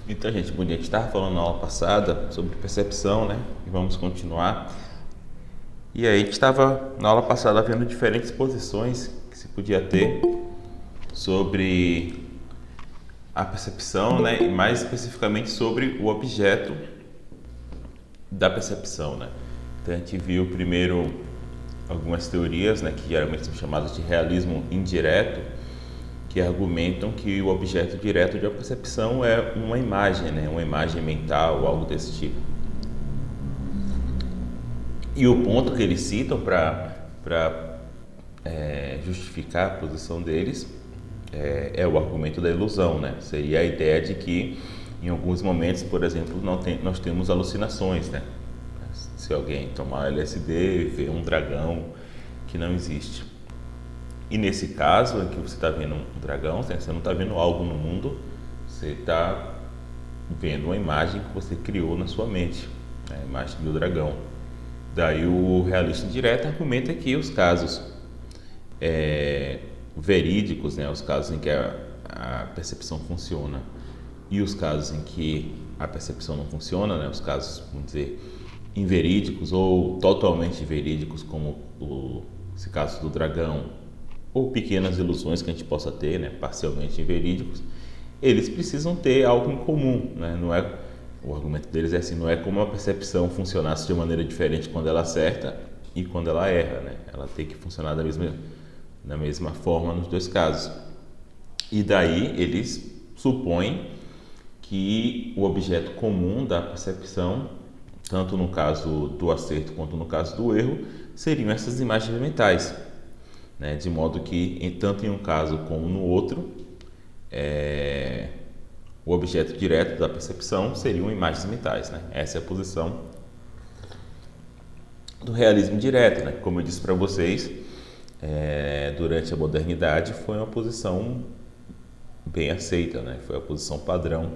Então, gente, bom dia. A gente estava falando na aula passada sobre percepção, né? E vamos continuar. E aí a gente estava na aula passada vendo diferentes posições que se podia ter sobre a percepção, né? E mais especificamente sobre o objeto da percepção, né? Então a gente viu primeiro algumas teorias, né? Que geralmente são chamadas de realismo indireto, que argumentam que o objeto direto de uma percepção é uma imagem, né? Uma imagem mental, algo desse tipo. E o ponto que eles citam para justificar a posição deles é o argumento da ilusão, né? Seria a ideia de que em alguns momentos, por exemplo, nós temos alucinações, né? Se alguém tomar LSD, vê um dragão que não existe. E nesse caso, em que você está vendo um dragão, você não está vendo algo no mundo, você está vendo uma imagem que você criou na sua mente, né? A imagem do dragão. Daí o realista indireto argumenta que os casos verídicos, né? Os casos em que a percepção funciona e os casos em que a percepção não funciona, né? Os casos, vamos dizer, inverídicos ou totalmente verídicos, como esse caso do dragão, ou pequenas ilusões que a gente possa ter, né, parcialmente inverídicos, eles precisam ter algo em comum, né? Não é, o argumento deles é assim, não é como a percepção funcionasse de maneira diferente quando ela acerta e quando ela erra, né? Ela tem que funcionar da mesma forma nos dois casos. E daí eles supõem que o objeto comum da percepção, tanto no caso do acerto quanto no caso do erro, seriam essas imagens mentais, né? De modo que, tanto em um caso como no outro, o objeto direto da percepção seriam imagens mentais, né? Essa é a posição do realismo direto, né? Como eu disse para vocês, durante a modernidade foi uma posição bem aceita, né? Foi a posição padrão,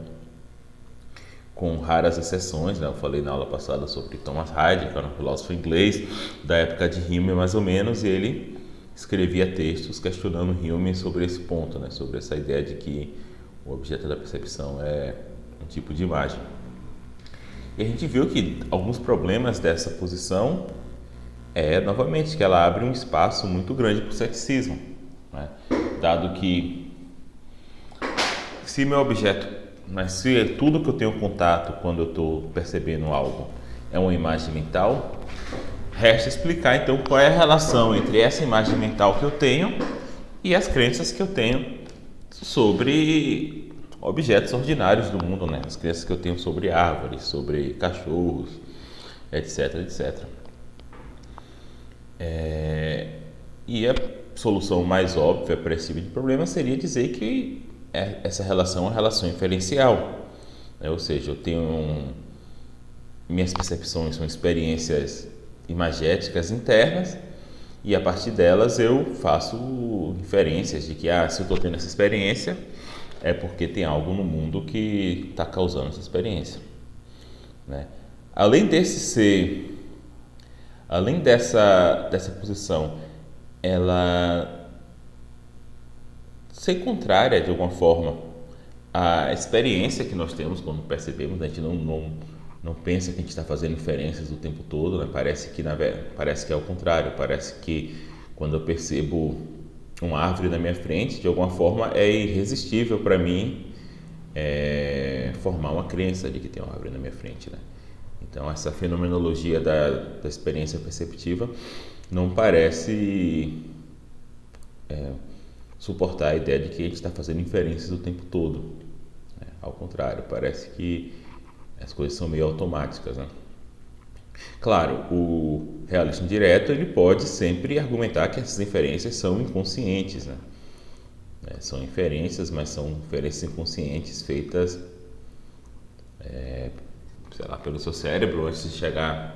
com raras exceções, né? Eu falei na aula passada sobre Thomas Heidegger, que era um filósofo inglês da época de Hume, mais ou menos, e ele escrevia textos questionando Hume sobre esse ponto, né? Sobre essa ideia de que o objeto da percepção é um tipo de imagem. E a gente viu que alguns problemas dessa posição novamente, que ela abre um espaço muito grande para o ceticismo, né? Dado que se meu objeto, mas se tudo que eu tenho contato quando eu estou percebendo algo é uma imagem mental, resta explicar então qual é a relação entre essa imagem mental que eu tenho e as crenças que eu tenho sobre objetos ordinários do mundo, né? As crenças que eu tenho sobre árvores, sobre cachorros, etc, etc. E a solução mais óbvia para esse tipo de problema seria dizer que essa relação é uma relação inferencial, né? Ou seja, eu tenho minhas percepções são experiências imagéticas internas e a partir delas eu faço inferências de que se eu estou tendo essa experiência é porque tem algo no mundo que está causando essa experiência, né? Além dessa posição, ela ser contrária de alguma forma à experiência que nós temos quando percebemos, a gente não pensa que a gente está fazendo inferências o tempo todo, né? Parece que é o contrário, parece que quando eu percebo uma árvore na minha frente, de alguma forma é irresistível para mim formar uma crença de que tem uma árvore na minha frente, né? Então essa fenomenologia da experiência perceptiva não parece suportar a ideia de que a gente está fazendo inferências o tempo todo, né? Ao contrário, parece que as coisas são meio automáticas, né? Claro, o realista indireto ele pode sempre argumentar que essas inferências são inconscientes, né? São inferências, mas são inferências inconscientes feitas, sei lá, pelo seu cérebro antes de chegar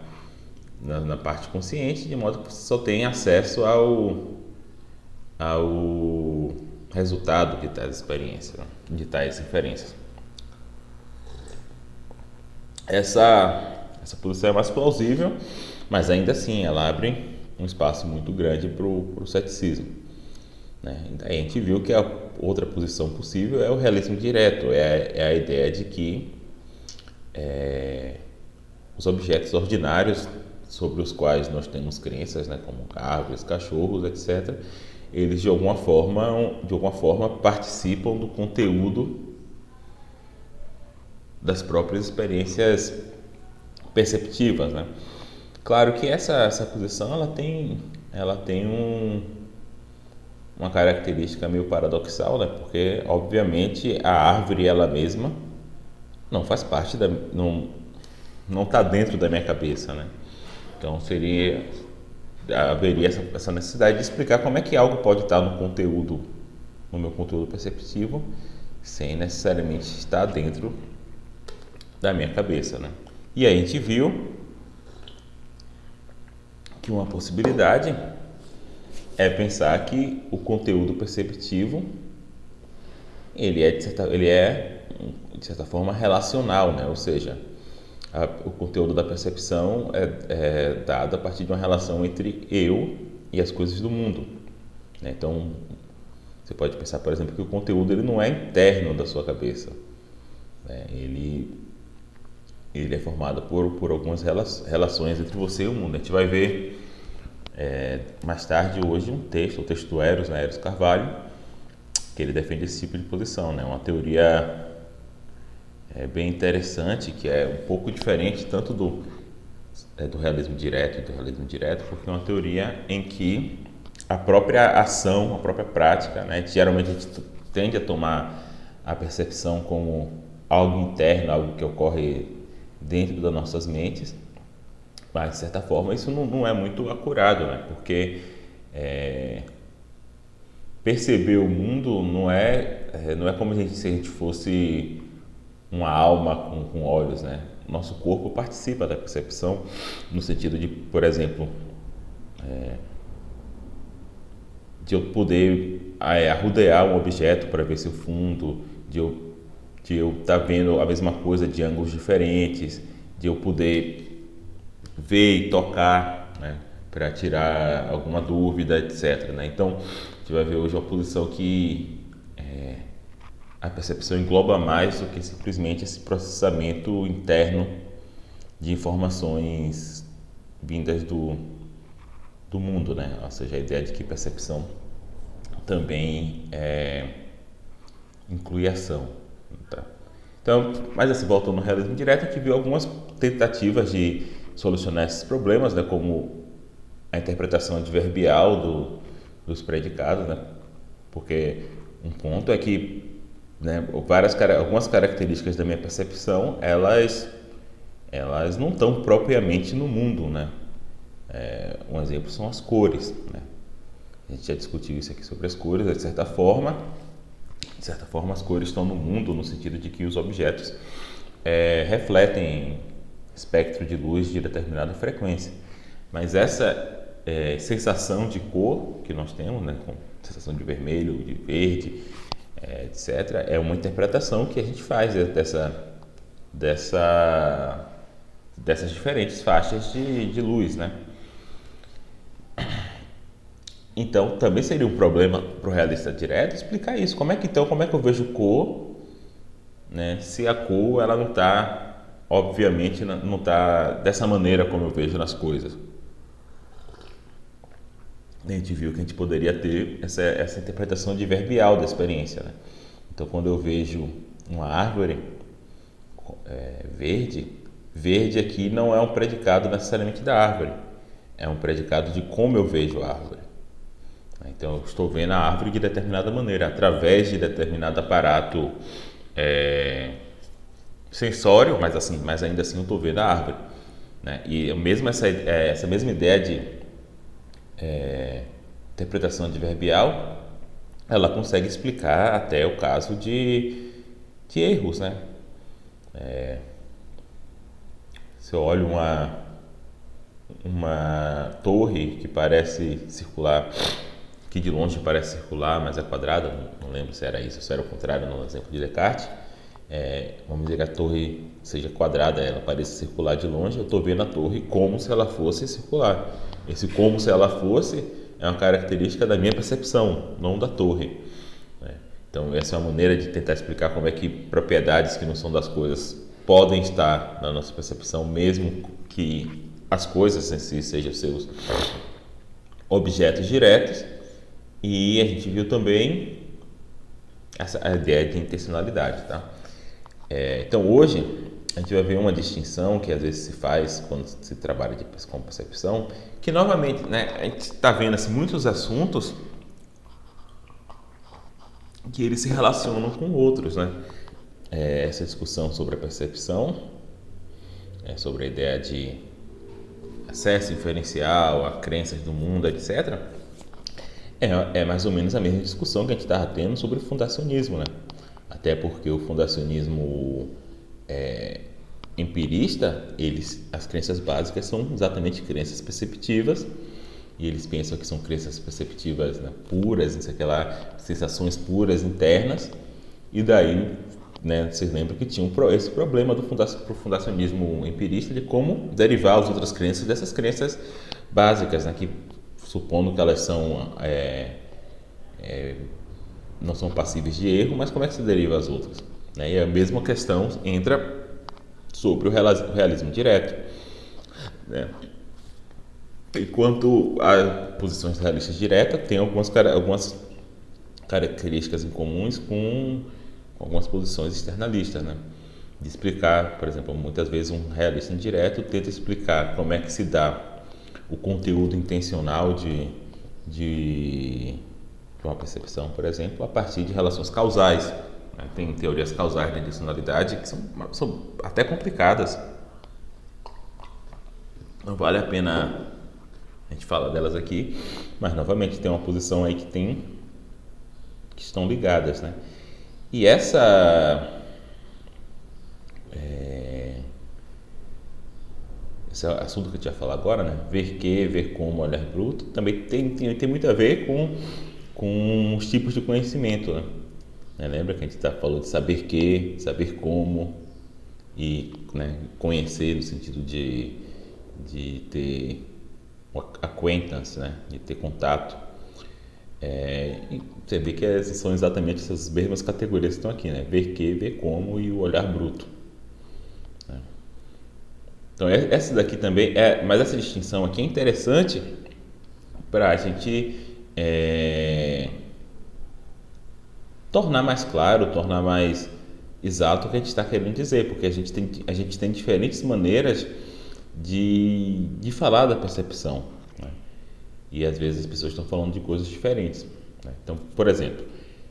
na parte consciente, de modo que você só tem acesso ao resultado de tais experiências, né? De tais inferências. Essa posição é mais plausível, mas ainda assim ela abre um espaço muito grande para o ceticismo. né? Daí a gente viu que a outra posição possível é o realismo direto, é a ideia de que os objetos ordinários sobre os quais nós temos crenças, né, como árvores, cachorros, etc., eles de alguma forma participam do conteúdo das próprias experiências perceptivas, né? Claro que essa posição ela tem uma característica meio paradoxal, né? Porque obviamente a árvore ela mesma não faz parte não está dentro da minha cabeça, né? Então haveria essa necessidade de explicar como é que algo pode estar no meu conteúdo perceptivo, sem necessariamente estar dentro da minha cabeça, né? E aí a gente viu que uma possibilidade é pensar que o conteúdo perceptivo ele é de certa forma relacional, né? Ou seja, o conteúdo da percepção é dado a partir de uma relação entre eu e as coisas do mundo, né? Então, você pode pensar, por exemplo, que o conteúdo ele não é interno da sua cabeça, né? Ele é formado por algumas relações entre você e o mundo. A gente vai ver mais tarde hoje o texto do Eros, né, Eros Carvalho, que ele defende esse tipo de posição, né? Uma teoria bem interessante, que é um pouco diferente tanto do realismo direto e do realismo indireto, porque é uma teoria em que a própria ação, a própria prática, né, geralmente a gente tende a tomar a percepção como algo interno, algo que ocorre dentro das nossas mentes, mas de certa forma isso não é muito acurado, né? Porque perceber o mundo não é como se a gente fosse uma alma com olhos, né? Nosso corpo participa da percepção no sentido de, por exemplo, de eu poder arrodear um objeto para ver seu fundo, de eu estar vendo a mesma coisa de ângulos diferentes, de eu poder ver e tocar, né, para tirar alguma dúvida, etc., né? Então, a gente vai ver hoje uma posição que a percepção engloba mais do que simplesmente esse processamento interno de informações vindas do mundo, né? Ou seja, a ideia de que percepção também inclui ação, tá? Então, mas assim, voltando no realismo direto, a gente viu algumas tentativas de solucionar esses problemas, né? Como a interpretação adverbial dos predicados, né? Porque um ponto é que, né, algumas características da minha percepção, elas não estão propriamente no mundo, né? Um exemplo são as cores, né? A gente já discutiu isso aqui sobre as cores, de certa forma as cores estão no mundo, no sentido de que os objetos refletem espectro de luz de determinada frequência, mas essa sensação de cor que nós temos, né, com sensação de vermelho, de verde, etc., é uma interpretação que a gente faz dessas diferentes faixas de luz, né? Então, também seria um problema para o realista direto explicar isso. Como é que eu vejo cor, né, se a cor ela não está, obviamente, não está dessa maneira como eu vejo nas coisas. A gente viu que a gente poderia ter essa interpretação adverbial da experiência, né? Então, quando eu vejo uma árvore verde aqui não é um predicado necessariamente da árvore, é um predicado de como eu vejo a árvore. Então, eu estou vendo a árvore de determinada maneira, através de determinado aparato sensório, mas ainda assim eu estou vendo a árvore, né? E mesmo essa mesma ideia de interpretação adverbial, ela consegue explicar até o caso de erros, né? Se eu olho uma torre que parece circular, que de longe parece circular, mas é quadrada, não lembro se era isso, se era o contrário no exemplo de Descartes, vamos dizer que a torre seja quadrada, ela pareça circular de longe, eu estou vendo a torre como se ela fosse circular. Esse como se ela fosse é uma característica da minha percepção, não da torre, né? Então, essa é uma maneira de tentar explicar como é que propriedades que não são das coisas podem estar na nossa percepção, mesmo que as coisas em si sejam seus objetos diretos. E a gente viu também a ideia de intencionalidade, tá? Então, hoje, a gente vai ver uma distinção que às vezes se faz quando se trabalha com percepção, que novamente, né, a gente está vendo assim, muitos assuntos que eles se relacionam com outros, né? Essa discussão sobre a percepção, sobre a ideia de acesso inferencial a crenças do mundo, etc., é mais ou menos a mesma discussão que a gente estava tendo sobre o fundacionismo, né? Até porque o fundacionismo empirista, as crenças básicas são exatamente crenças perceptivas, e eles pensam que são crenças perceptivas, né, puras, não sei o que lá, sensações puras internas, e daí, né, vocês lembram que tinha esse problema do fundacionismo empirista de como derivar as outras crenças dessas crenças básicas, né, que supondo que elas são não são passíveis de erro, mas como é que se deriva as outras, né? E a mesma questão entra sobre o realismo direto, né? Enquanto a posições realistas diretas tem algumas características em comuns com algumas posições externalistas, né? De explicar, por exemplo, muitas vezes um realista indireto tenta explicar como é que se dá o conteúdo intencional de uma percepção, por exemplo, a partir de relações causais, né? Tem teorias causais da intencionalidade que são até complicadas. Não vale a pena a gente falar delas aqui, mas novamente tem uma posição aí que estão ligadas, né? E esse assunto que a gente vai falar agora, né? Ver que, ver como, olhar bruto, também tem muito a ver com os tipos de conhecimento, né? Lembra que a gente falou de saber que, saber como e, né, conhecer no sentido de ter acquaintance, né? De ter contato. E você vê que são exatamente essas mesmas categorias que estão aqui, né? Ver que, ver como e o olhar bruto. Então, essa daqui também mas essa distinção aqui é interessante para a gente tornar mais claro, tornar mais exato o que a gente está querendo dizer, porque a gente tem diferentes maneiras de falar da percepção, né? E às vezes as pessoas estão falando de coisas diferentes, né? Então, por exemplo,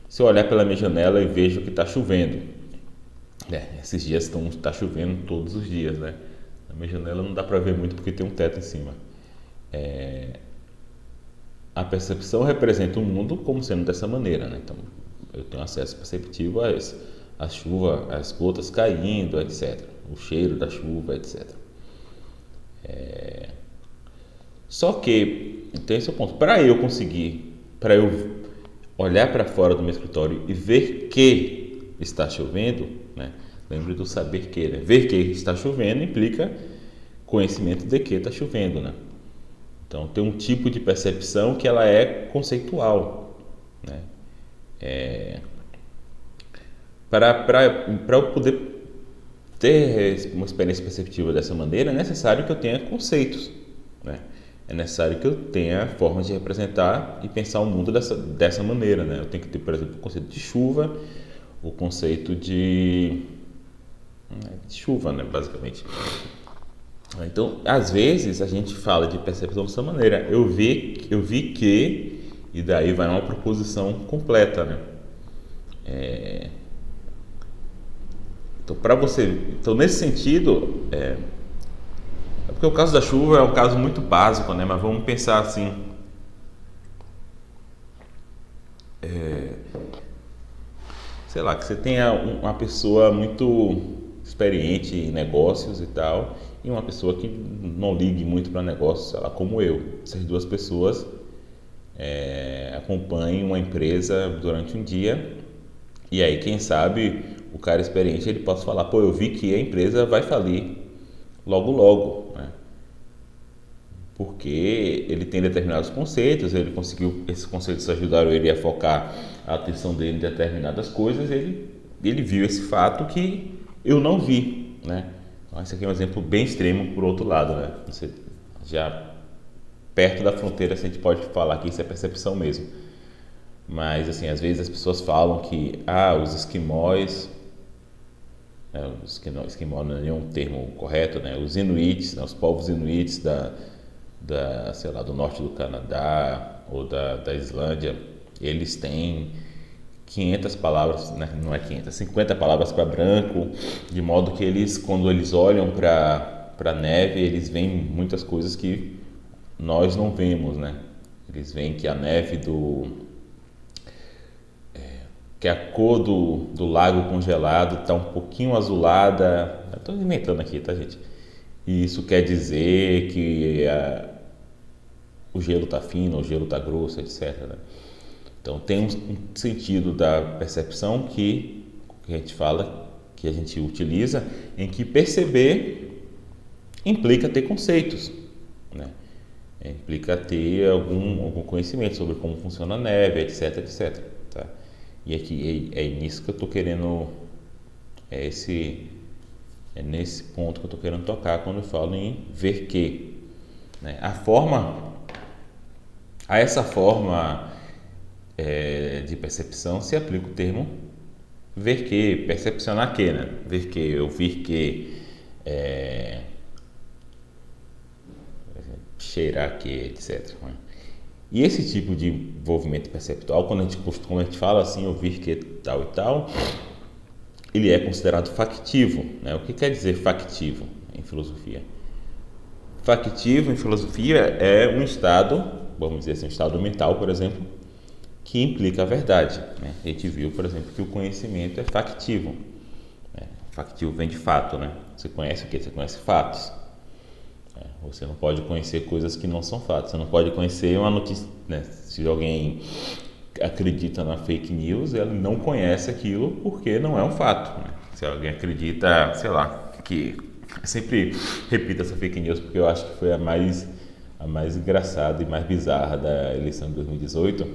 se eu olhar pela minha janela e vejo que está chovendo, esses dias está chovendo todos os dias, né? Na minha janela não dá para ver muito porque tem um teto em cima. A percepção representa o mundo como sendo dessa maneira, né? Então, eu tenho acesso perceptivo a chuva, as gotas caindo, etc. O cheiro da chuva, etc. Só que, então esse é o ponto. Para eu olhar para fora do meu escritório e ver que está chovendo, né? Lembre do saber que, né? Ver que está chovendo implica conhecimento de que está chovendo, né? Então, tem um tipo de percepção que ela é conceitual, né? Para eu poder ter uma experiência perceptiva dessa maneira, é necessário que eu tenha conceitos, né? É necessário que eu tenha formas de representar e pensar o mundo dessa maneira, né? Eu tenho que ter, por exemplo, o conceito de chuva, o conceito de chuva, né? Basicamente. Então, às vezes, a gente fala de percepção dessa maneira. Eu vi que, e daí vai uma proposição completa, né? Então, nesse sentido, porque o caso da chuva é um caso muito básico, né? Mas vamos pensar assim, sei lá, que você tenha uma pessoa muito experiente em negócios e tal, e uma pessoa que não ligue muito para negócios, sei lá, como eu. Essas duas pessoas acompanhem uma empresa durante um dia, e aí, quem sabe, o cara experiente, ele pode falar, pô, eu vi que a empresa vai falir logo, né? porque ele tem determinados conceitos, esses conceitos ajudaram ele a focar a atenção dele em determinadas coisas, ele viu esse fato que eu não vi, né? Então, esse aqui é um exemplo bem extremo por outro lado, né? Você já perto da fronteira, a gente pode falar que isso é percepção mesmo. Mas, assim, às vezes as pessoas falam que, os esquimós, né, esquimó não é nenhum termo correto, né? Os inuits, né, os povos inuits sei lá, do norte do Canadá ou da Islândia, eles têm 500 palavras, né? Não é 500, 50 palavras para branco, de modo que eles, quando eles olham para a neve, eles veem muitas coisas que nós não vemos, né? Eles veem que a neve que a cor do lago congelado está um pouquinho azulada. Estou inventando aqui, tá, gente? E isso quer dizer que o gelo está fino, o gelo está grosso, etc. Né? Então tem um sentido da percepção que a gente fala, que a gente utiliza, em que perceber implica ter conceitos, né? Implica ter algum conhecimento sobre como funciona a neve, etc, etc. Tá? E aqui é nisso que eu estou querendo, é nesse ponto que eu estou querendo tocar quando eu falo em ver que, né? A essa forma de percepção se aplica o termo ver que, percepcionar que, né? Ver que, ouvir que, cheirar que, etc. Né? E esse tipo de envolvimento perceptual, quando a gente fala assim, ouvir que tal e tal, ele é considerado factivo, né? O que quer dizer factivo em filosofia? Factivo em filosofia é um estado, vamos dizer assim, um estado mental, por exemplo, que implica a verdade, né? A gente viu, por exemplo, que o conhecimento é factivo, né? Factivo vem de fato, né? Você conhece o quê? Você conhece fatos. Você não pode conhecer coisas que não são fatos. Você não pode conhecer uma notícia, né? Se alguém acredita na fake news, ele não conhece aquilo porque não é um fato, né? Se alguém acredita, sei lá, que eu sempre repito essa fake news porque eu acho que foi a mais engraçada e mais bizarra da eleição de 2018,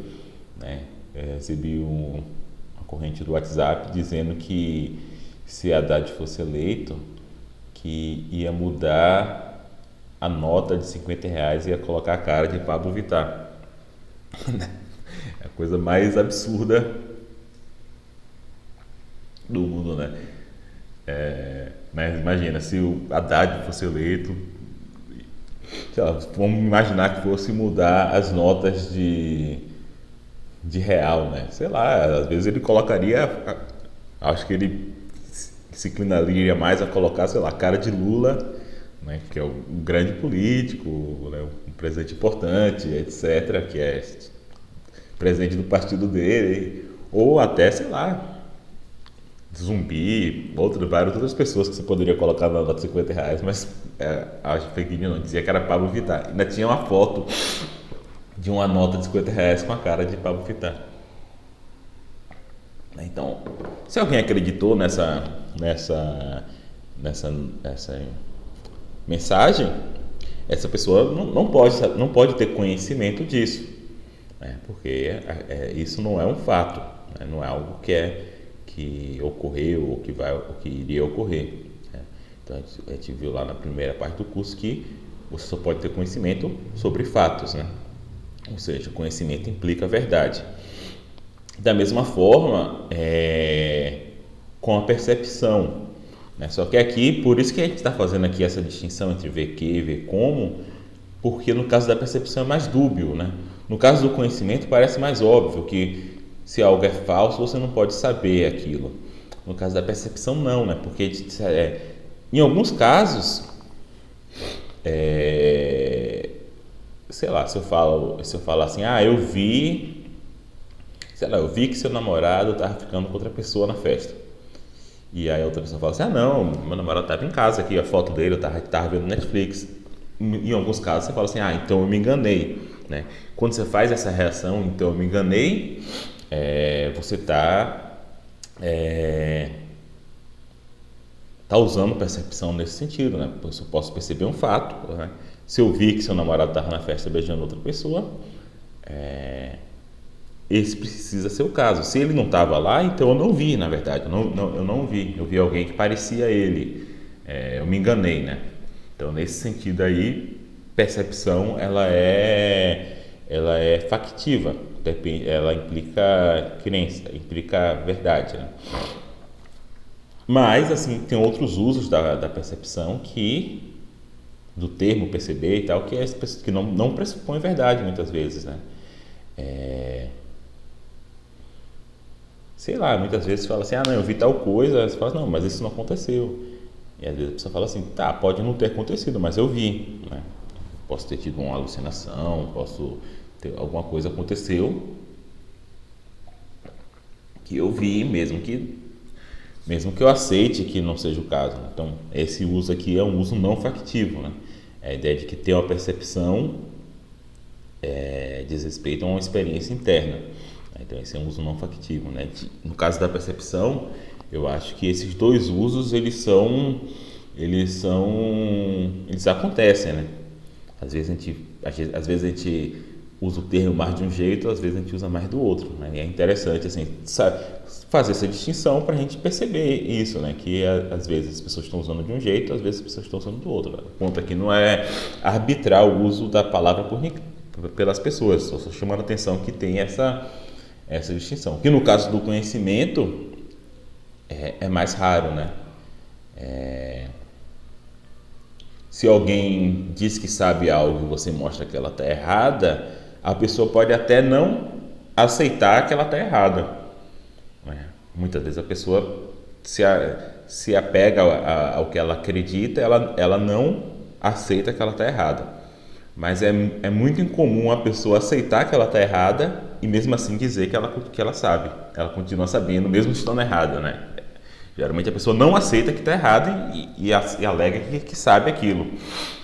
né? Eu recebi uma corrente do WhatsApp dizendo que se Haddad fosse eleito, que ia mudar a nota de R$ 50 e ia colocar a cara de Pablo Vittar. É a coisa mais absurda do mundo, né? Mas imagina, se o Haddad fosse eleito, sei lá, vamos imaginar que fosse mudar as notas de real, né? Sei lá, às vezes ele colocaria, acho que ele se inclinaria mais a colocar, sei lá, a cara de Lula, né, que é um grande político, né, um presidente importante, etc., que é presidente do partido dele, ou até, sei lá, Zumbi, várias outras pessoas que você poderia colocar na nota de R$ 50, mas acho que fake news não, dizia que era Pablo Vittar. Ainda tinha uma foto de uma nota de R$ 50 com a cara de Pablo Vittar. Então, se alguém acreditou nessa mensagem, essa pessoa não pode ter conhecimento disso, né? Porque isso não é um fato, né? Não é algo que ocorreu ou que iria ocorrer, né? Então a gente viu lá na primeira parte do curso que você só pode ter conhecimento sobre fatos, né? Ou seja, conhecimento implica verdade. Da mesma forma, com a percepção, né? Só que aqui, por isso que a gente está fazendo aqui essa distinção entre ver que e ver como, porque no caso da percepção é mais dúbio, né? No caso do conhecimento parece mais óbvio que se algo é falso você não pode saber aquilo. No caso da percepção não, né? Porque em alguns casos, sei lá, se eu falo assim, eu vi que seu namorado estava ficando com outra pessoa na festa. E aí a outra pessoa fala assim, não, meu namorado estava em casa aqui, a foto dele, eu estava vendo Netflix. Em alguns casos você fala assim, então eu me enganei, né? Quando você faz essa reação, então eu me enganei, você está usando percepção nesse sentido, né? Eu posso perceber um fato, né? Se eu vi que seu namorado estava na festa beijando outra pessoa, esse precisa ser o caso. Se ele não estava lá, então eu não vi, na verdade. Eu não vi. Eu vi alguém que parecia ele. Eu me enganei, né? Então, nesse sentido aí, percepção, ela é factiva. Ela implica crença, implica verdade, né? Mas, assim, tem outros usos da percepção do termo perceber e tal, que não pressupõe verdade muitas vezes, né? Sei lá, muitas vezes fala assim, não, eu vi tal coisa, você fala, não, mas isso não aconteceu. E às vezes a pessoa fala assim, tá, pode não ter acontecido, mas eu vi, né? Posso ter tido uma alucinação, alguma coisa aconteceu que eu vi, mesmo que eu aceite que não seja o caso. Então, esse uso aqui é um uso não factivo, né? É a ideia de que ter uma percepção diz respeito a uma experiência interna. Então, esse é um uso não factivo, né? No caso da percepção, eu acho que esses dois usos, eles acontecem, né? Às vezes a gente usa o termo mais de um jeito, às vezes a gente usa mais do outro, né? E é interessante, assim, fazer essa distinção para a gente perceber isso, né? Que às vezes as pessoas estão usando de um jeito, às vezes as pessoas estão usando do outro. O ponto aqui não é arbitrar o uso da palavra pelas pessoas, só estou chamando a atenção que tem essa distinção. Que no caso do conhecimento é mais raro, né? Se alguém diz que sabe algo e você mostra que ela está errada, a pessoa pode até não aceitar que ela está errada. Muitas vezes a pessoa se apega ao que ela acredita, ela não aceita que ela está errada. Mas é muito incomum a pessoa aceitar que ela está errada e mesmo assim dizer que ela sabe. Ela continua sabendo, mesmo estando errada, né? Geralmente a pessoa não aceita que está errada e alega que sabe aquilo,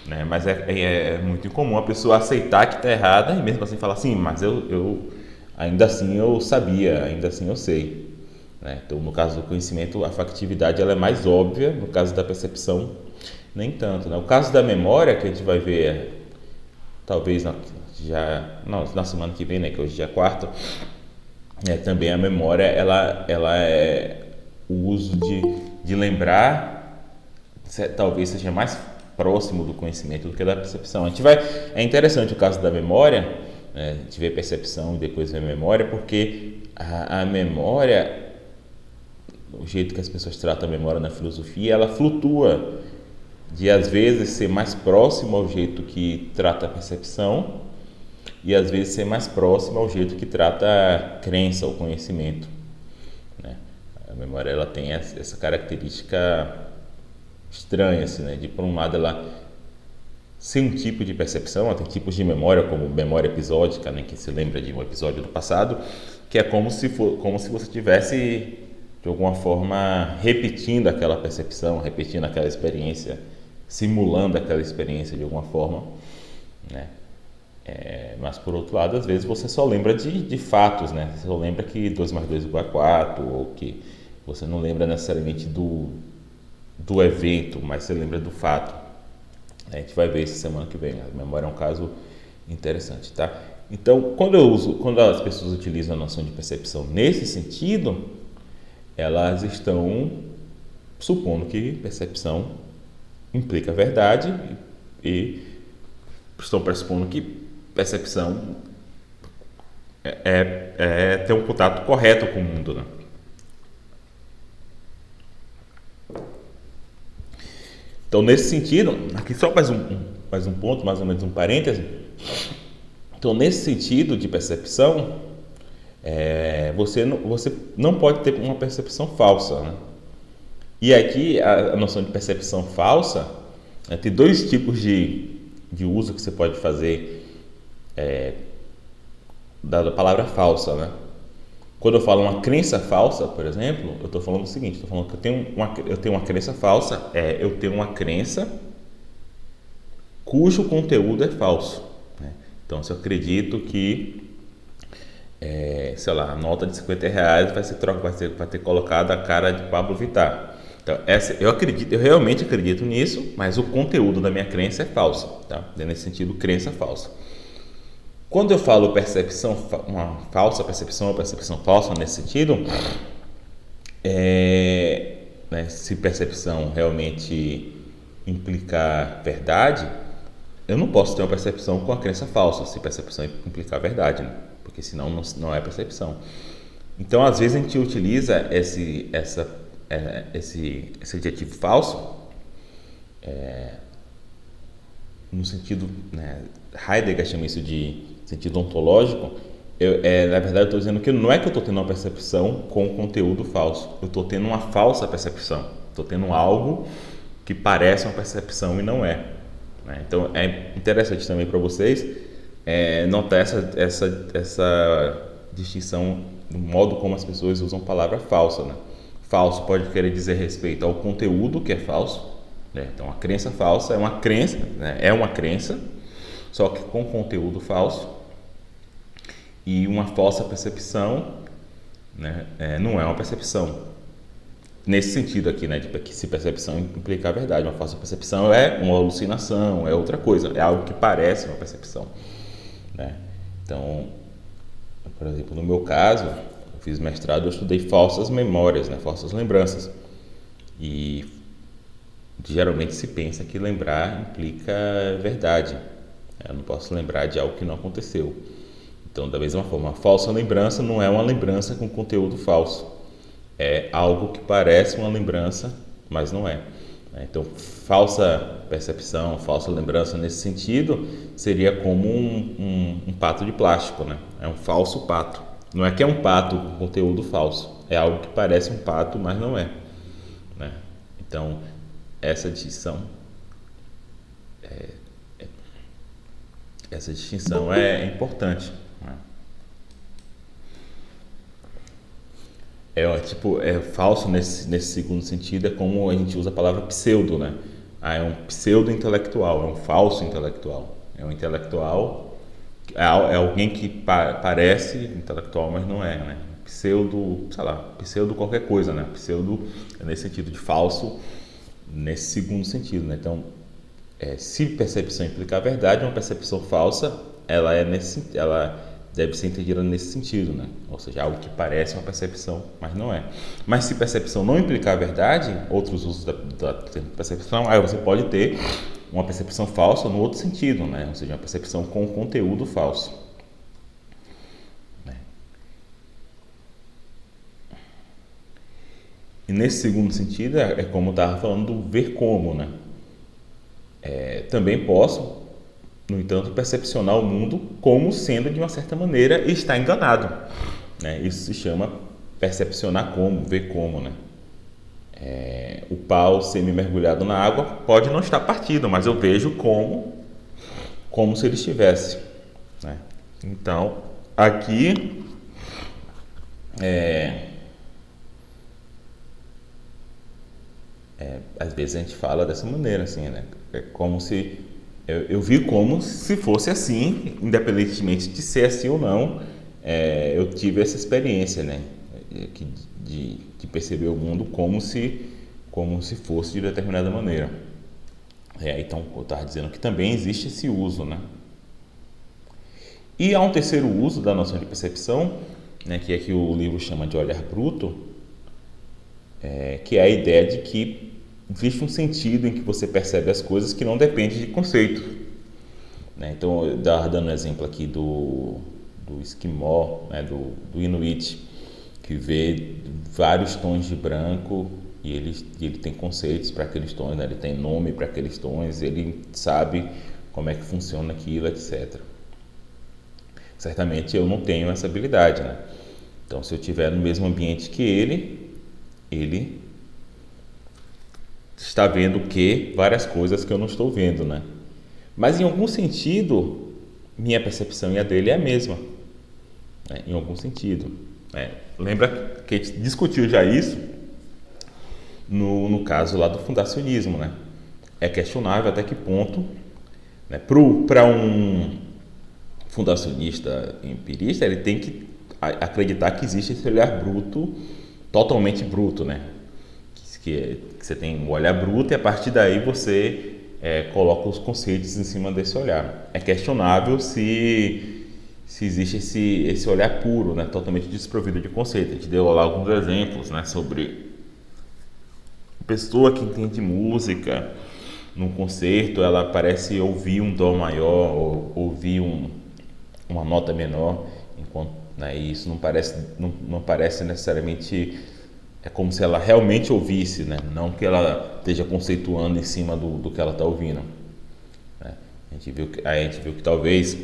né? Mas é muito incomum a pessoa aceitar que está errada e mesmo assim falar assim, mas eu ainda assim eu sabia, ainda assim eu sei, né? Então, no caso do conhecimento, a factividade ela é mais óbvia, no caso da percepção, nem tanto, né? O caso da memória, que a gente vai ver talvez na semana que vem, né? Que hoje é dia 4, também a memória ela é o uso de lembrar, talvez seja mais próximo do conhecimento do que da percepção. É interessante o caso da memória, né? A gente vê percepção e depois vê memória, porque a memória, o jeito que as pessoas tratam a memória na filosofia, ela flutua de às vezes ser mais próximo ao jeito que trata a percepção e às vezes ser mais próximo ao jeito que trata a crença, o conhecimento, né? A memória ela tem essa característica estranha, assim, né? De por um lado ela ser um tipo de percepção, tem tipos de memória como memória episódica, né? Que se lembra de um episódio do passado, que é como se você estivesse de alguma forma repetindo aquela percepção, repetindo aquela experiência, simulando aquela experiência de alguma forma, né? Mas por outro lado, às vezes você só lembra de fatos, né? Você só lembra que 2 mais 2 igual a 4, ou que você não lembra necessariamente do evento, mas você lembra do fato. A gente vai ver isso semana que vem. A memória é um caso interessante, tá? Então, quando as pessoas utilizam a noção de percepção nesse sentido, elas estão supondo que percepção implica verdade e estão pressupondo que percepção é ter um contato correto com o mundo, né? Então, nesse sentido, aqui só mais um ponto, mais ou menos um parêntese. Então, nesse sentido de percepção, você não pode ter uma percepção falsa, né? E aqui a noção de percepção falsa, tem 2 tipos de uso que você pode fazer da palavra falsa, né? Quando eu falo uma crença falsa, por exemplo, eu estou falando o seguinte, estou falando que eu tenho uma crença falsa, eu tenho uma crença cujo conteúdo é falso, né? Então, se eu acredito que, sei lá, a nota de R$50 vai ter colocado a cara de Pablo Vittar, Então, eu realmente acredito nisso, mas o conteúdo da minha crença é falso, tá? Nesse sentido, crença falsa. Quando eu falo uma falsa percepção ou percepção falsa nesse sentido, né, se percepção realmente implicar verdade, eu não posso ter uma percepção com a crença falsa, se percepção implicar verdade, né? Porque senão não é percepção. Então, às vezes a gente utiliza esse adjetivo falso no sentido, né, Heidegger chama isso de sentido ontológico. Na verdade, eu estou dizendo que não é que eu estou tendo uma percepção com conteúdo falso, eu estou tendo uma falsa percepção, estou tendo algo que parece uma percepção e não é, né? Então, é interessante também para vocês notar essa distinção no modo como as pessoas usam a palavra falsa, né? Falso pode querer dizer respeito ao conteúdo que é falso, né? Então, a crença falsa é uma crença, né? É uma crença, só que com conteúdo falso. E uma falsa percepção, né, não é uma percepção. Nesse sentido aqui, né, de que se percepção implica a verdade. Uma falsa percepção é uma alucinação, é outra coisa, é algo que parece uma percepção, né? Então, por exemplo, no meu caso, eu fiz mestrado, eu estudei falsas memórias, né, falsas lembranças. E geralmente se pensa que lembrar implica verdade. Eu não posso lembrar de algo que não aconteceu. Então, da mesma forma, a falsa lembrança não é uma lembrança com conteúdo falso. É algo que parece uma lembrança, mas não é. Então, falsa percepção, falsa lembrança nesse sentido, seria como um pato de plástico, né? É um falso pato. Não é que é um pato com conteúdo falso. É algo que parece um pato, mas não é, né? Então, essa distinção é importante. É falso nesse segundo sentido, é como a gente usa a palavra pseudo, né? É um pseudo-intelectual, é um falso intelectual. É um intelectual, é alguém que parece intelectual, mas não é, né? Pseudo, sei lá, pseudo qualquer coisa, né? Pseudo é nesse sentido de falso, nesse segundo sentido, né? Então, se percepção implicar verdade, uma percepção falsa, ela deve ser entendida nesse sentido, né? Ou seja, algo que parece uma percepção, mas não é. Mas se percepção não implicar verdade, outros usos da percepção, aí você pode ter uma percepção falsa no outro sentido, né? Ou seja, uma percepção com conteúdo falso, né? E nesse segundo sentido, é como eu estava falando do ver como, né? Também posso, no entanto, percepcionar o mundo como sendo de uma certa maneira e estar enganado, né? Isso se chama percepcionar como, ver como, né? O pau semi-mergulhado na água pode não estar partido, mas eu vejo como se ele estivesse, né? Então, aqui às vezes a gente fala dessa maneira, assim, né? É como se eu vi como se fosse assim, independentemente de ser assim ou não. Eu tive essa experiência, né? De perceber o mundo como se fosse de determinada maneira. Então, eu estava dizendo que também existe esse uso, né? E há um terceiro uso da noção de percepção, né, que é que o livro chama de olhar bruto, que é a ideia de que existe um sentido em que você percebe as coisas que não depende de conceito, né? Então, eu estava dando um exemplo aqui do esquimó, né, do Inuit, que vê vários tons de branco e ele tem conceitos para aqueles tons, né? Ele tem nome para aqueles tons, ele sabe como é que funciona aquilo, etc. Certamente eu não tenho essa habilidade, né? Então, se eu estiver no mesmo ambiente que ele está vendo várias coisas que eu não estou vendo, né? Mas em algum sentido, minha percepção e a dele é a mesma, né? Em algum sentido, né? Lembra que a gente discutiu já isso no caso lá do fundacionismo, né? É questionável até que ponto, né, para um fundacionista empirista, ele tem que acreditar que existe esse olhar bruto, totalmente bruto, né? que você tem o olhar bruto e a partir daí você coloca os conceitos em cima desse olhar. É questionável se existe esse olhar puro, né, totalmente desprovido de conceito. A gente deu lá alguns exemplos, né, sobre pessoa que entende música num concerto, ela parece ouvir um dó maior ou ouvir uma nota menor, enquanto, né, e isso não parece necessariamente, é como se ela realmente ouvisse, né, não que ela esteja conceituando em cima do que ela está ouvindo, né. A gente viu que talvez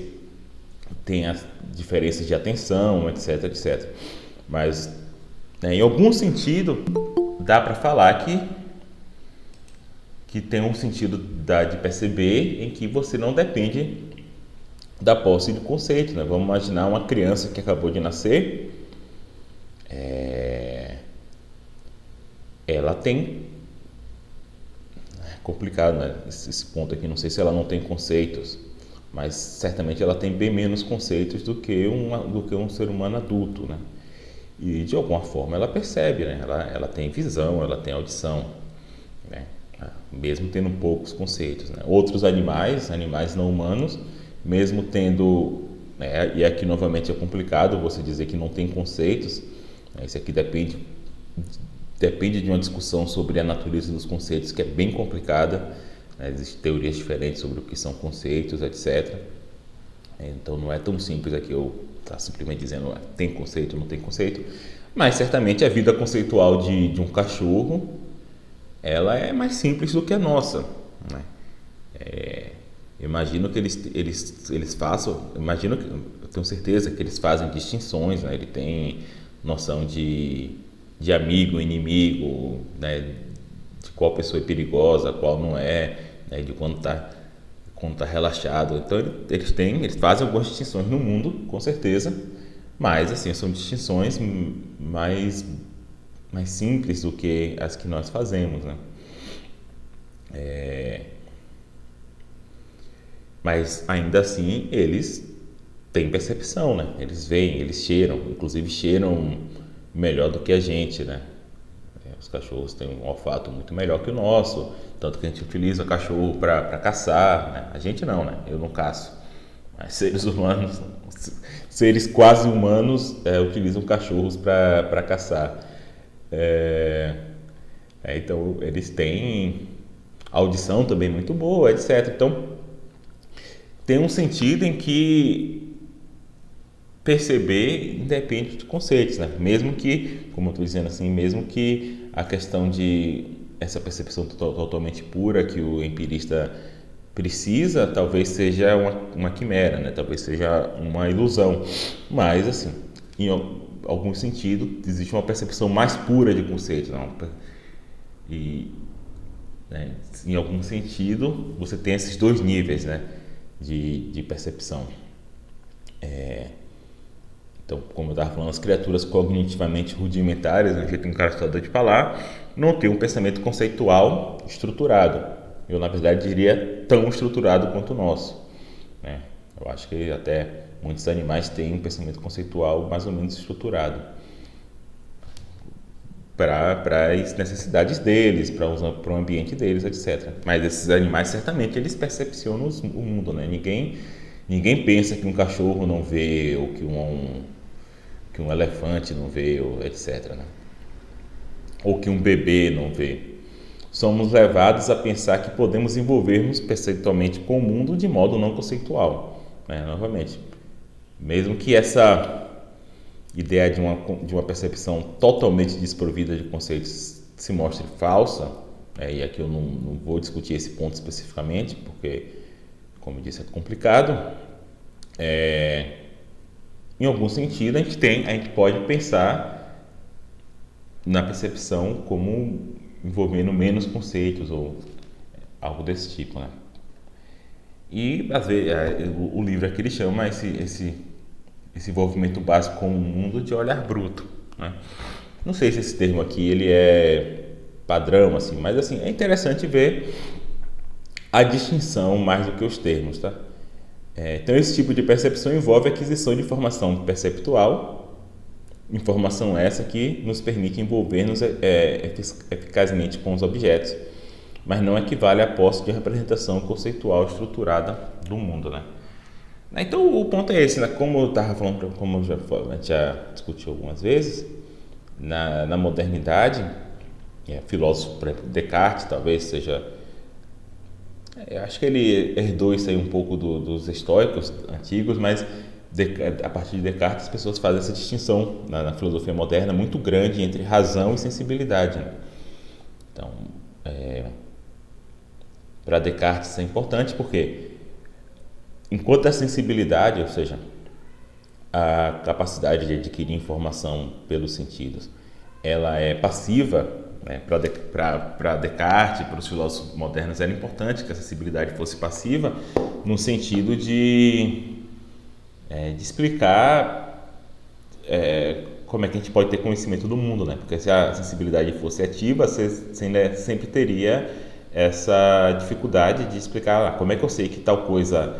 tenha diferenças de atenção, etc, etc. Mas, né, em algum sentido dá para falar que tem um sentido de perceber em que você não depende da posse de conceito, né? Vamos imaginar uma criança que acabou de nascer, ela tem, é complicado, né? Esse ponto aqui, não sei se ela não tem conceitos, mas certamente ela tem bem menos conceitos do que um ser humano adulto, né? E de alguma forma ela percebe, né? Ela tem visão, ela tem audição, né? Mesmo tendo poucos conceitos, né? Outros animais não humanos, mesmo tendo, né? E aqui novamente é complicado você dizer que não tem conceitos, né? Isso aqui depende de uma discussão sobre a natureza dos conceitos que é bem complicada, né? Existem teorias diferentes sobre o que são conceitos, etc. Então não é tão simples aqui eu estar simplesmente dizendo tem conceito ou não tem conceito, mas certamente a vida conceitual de um cachorro, ela é mais simples do que a nossa, né? Imagino que eles façam, eu tenho certeza que eles fazem distinções, né? Ele tem noção de amigo, inimigo, né? De qual pessoa é perigosa, qual não é, né? De quando está relaxado. Então eles fazem algumas distinções no mundo, com certeza, mas assim são distinções mais simples do que as que nós fazemos, né? Mas ainda assim eles têm percepção, né? Eles veem, eles cheiram, inclusive cheiram melhor do que a gente, né? Os cachorros têm um olfato muito melhor que o nosso, tanto que a gente utiliza o cachorro para caçar, né? A gente não, né? Eu não caço, mas seres humanos, seres quase humanos utilizam cachorros para caçar. Então eles têm audição também muito boa, etc. Então tem um sentido em que perceber independe de conceitos, né? Mesmo que, como eu estou dizendo assim, mesmo que a questão de essa percepção totalmente pura que o empirista precisa, talvez seja uma quimera, né? Talvez seja uma ilusão, mas assim, em algum sentido existe uma percepção mais pura de conceitos, não? E, né, em algum sentido você tem esses dois níveis, né, de percepção. Então, como eu estava falando, as criaturas cognitivamente rudimentares, do jeito engraçado de falar, não têm um pensamento conceitual estruturado. Eu, na verdade, diria tão estruturado quanto o nosso, né? Eu acho que até muitos animais têm um pensamento conceitual mais ou menos estruturado para as necessidades deles, para o ambiente deles, etc. Mas esses animais, certamente, eles percepcionam o mundo, né? Ninguém pensa que um cachorro não vê, ou que um elefante não vê, ou etc, né? Ou que um bebê não vê. Somos levados a pensar que podemos envolver-nos perceptualmente com o mundo de modo não conceitual, né? Novamente, mesmo que essa ideia de uma percepção totalmente desprovida de conceitos se mostre falsa, e aqui eu não vou discutir esse ponto especificamente, porque, como eu disse, é complicado. Em algum sentido, a gente pode pensar na percepção como envolvendo menos conceitos ou algo desse tipo, né? E, às vezes, o livro aqui ele chama esse envolvimento básico com o mundo de olhar bruto, né? Não sei se esse termo aqui ele é padrão, assim, mas assim, é interessante ver a distinção mais do que os termos, tá? Então esse tipo de percepção envolve a aquisição de informação perceptual informação essa que nos permite envolver-nos eficazmente com os objetos, mas não equivale à posse de representação conceitual estruturada do mundo, né? Então o ponto é esse, né? Como eu estava falando, como a gente já discutiu algumas vezes, na modernidade, filósofo, por exemplo, Descartes, talvez seja, eu acho que ele herdou isso aí um pouco dos estoicos antigos, mas a partir de Descartes as pessoas fazem essa distinção na filosofia moderna muito grande entre razão e sensibilidade, né? Então, para Descartes isso é importante porque enquanto a sensibilidade, ou seja, a capacidade de adquirir informação pelos sentidos, ela é passiva, né? Para Descartes, para os filósofos modernos, era importante que a sensibilidade fosse passiva no sentido de explicar como é que a gente pode ter conhecimento do mundo, né? Porque se a sensibilidade fosse ativa, você sempre teria essa dificuldade de explicar como é que eu sei que tal coisa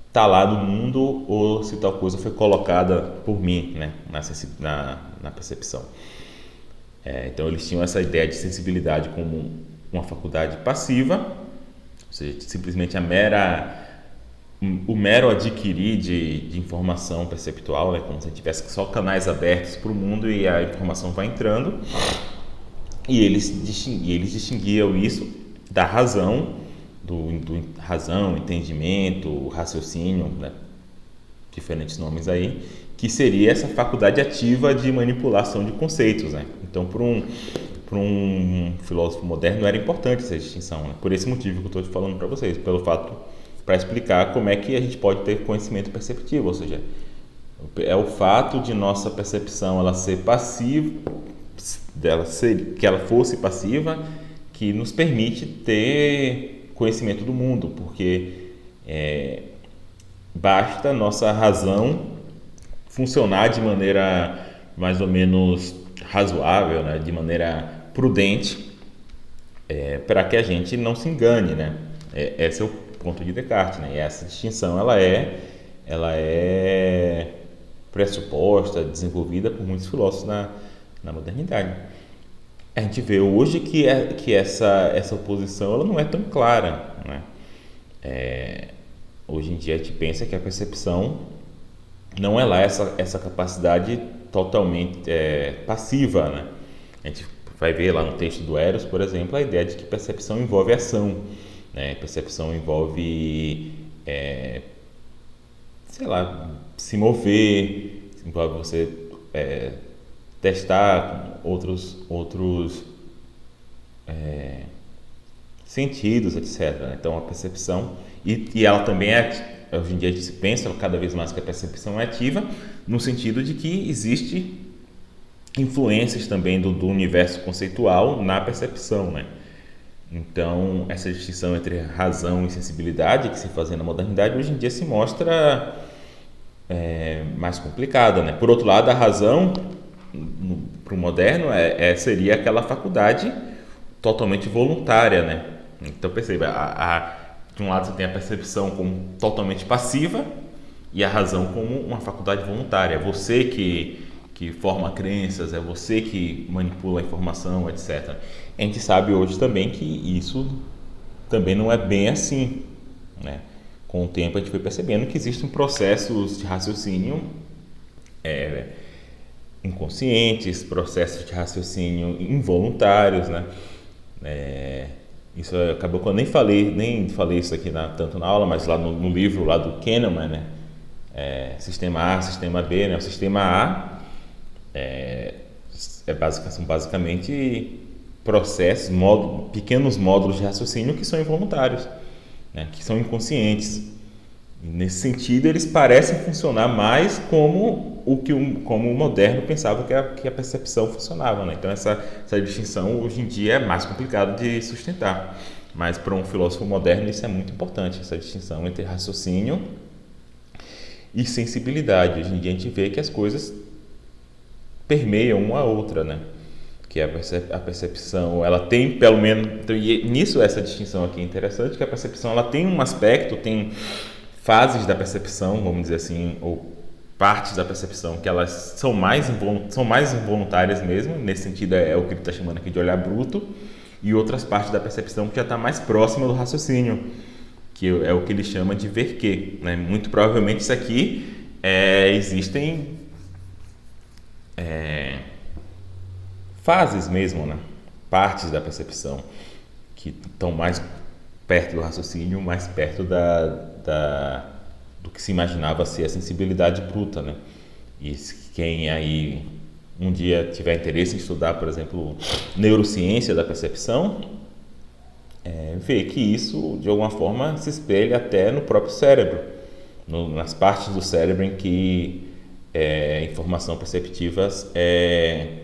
está lá no mundo ou se tal coisa foi colocada por mim, né? na percepção. Então eles tinham essa ideia de sensibilidade como uma faculdade passiva, ou seja, simplesmente o mero adquirir de informação perceptual, como se tivesse só canais abertos para o mundo e a informação vai entrando, e eles distinguiam isso da razão, do razão, entendimento, raciocínio, né? Diferentes nomes aí, que seria essa faculdade ativa de manipulação de conceitos, né? Então, para um filósofo moderno era importante essa distinção, né? Por esse motivo que eu estou falando para vocês, para explicar como é que a gente pode ter conhecimento perceptivo, ou seja, é o fato de nossa percepção ela ser passiva, que ela fosse passiva, que nos permite ter conhecimento do mundo, porque basta nossa razão funcionar de maneira mais ou menos razoável, né? De maneira prudente, para que a gente não se engane, né? Esse é o ponto de Descartes, né? E essa distinção ela é pressuposta, desenvolvida por muitos filósofos na modernidade. A gente vê hoje que essa oposição ela não é tão clara, né? Hoje em dia a gente pensa que a percepção não é lá essa capacidade totalmente passiva, né? A gente vai ver lá no texto do Eros, por exemplo, a ideia de que percepção envolve ação, né? Percepção envolve, se mover, envolve você testar outros sentidos, etc. Então a percepção e ela também hoje em dia a gente pensa cada vez mais que a percepção é ativa no sentido de que existe influências também do universo conceitual na percepção, né? Então essa distinção entre razão e sensibilidade que se fazia na modernidade hoje em dia se mostra mais complicada, né? Por outro lado, a razão para o moderno seria aquela faculdade totalmente voluntária, né? Então perceba, de um lado você tem a percepção como totalmente passiva e a razão como uma faculdade voluntária. É você que forma crenças, é você que manipula a informação, etc. A gente sabe hoje também que isso também não é bem assim, né? Com o tempo a gente foi percebendo que existem processos de raciocínio inconscientes, processos de raciocínio involuntários, né? Isso acabou que eu nem falei isso aqui tanto na aula, mas lá no livro lá do Kahneman, né? Sistema A, sistema B, né? O sistema A são basicamente processos, pequenos módulos de raciocínio que são involuntários, né? Que são inconscientes. E nesse sentido, eles parecem funcionar mais como o moderno pensava que a percepção funcionava, né? Então essa distinção hoje em dia é mais complicado de sustentar, mas para um filósofo moderno isso é muito importante, essa distinção entre raciocínio e sensibilidade. Hoje em dia a gente vê que as coisas permeiam uma a outra, né? Que a percepção, ela tem pelo menos, então, e nisso essa distinção aqui é interessante, que a percepção ela tem um aspecto, tem fases da percepção, vamos dizer assim, ou partes da percepção que elas são mais involuntárias mesmo, nesse sentido é o que ele está chamando aqui de olhar bruto, e outras partes da percepção que já está mais próxima do raciocínio, que é o que ele chama de ver que, né? Muito provavelmente isso aqui existem fases mesmo, né? Partes da percepção que estão mais perto do raciocínio, mais perto do que se imaginava ser a sensibilidade bruta, né? E quem aí um dia tiver interesse em estudar, por exemplo, neurociência da percepção, vê que isso de alguma forma se espelha até no próprio cérebro, nas partes do cérebro em que informação perceptivas é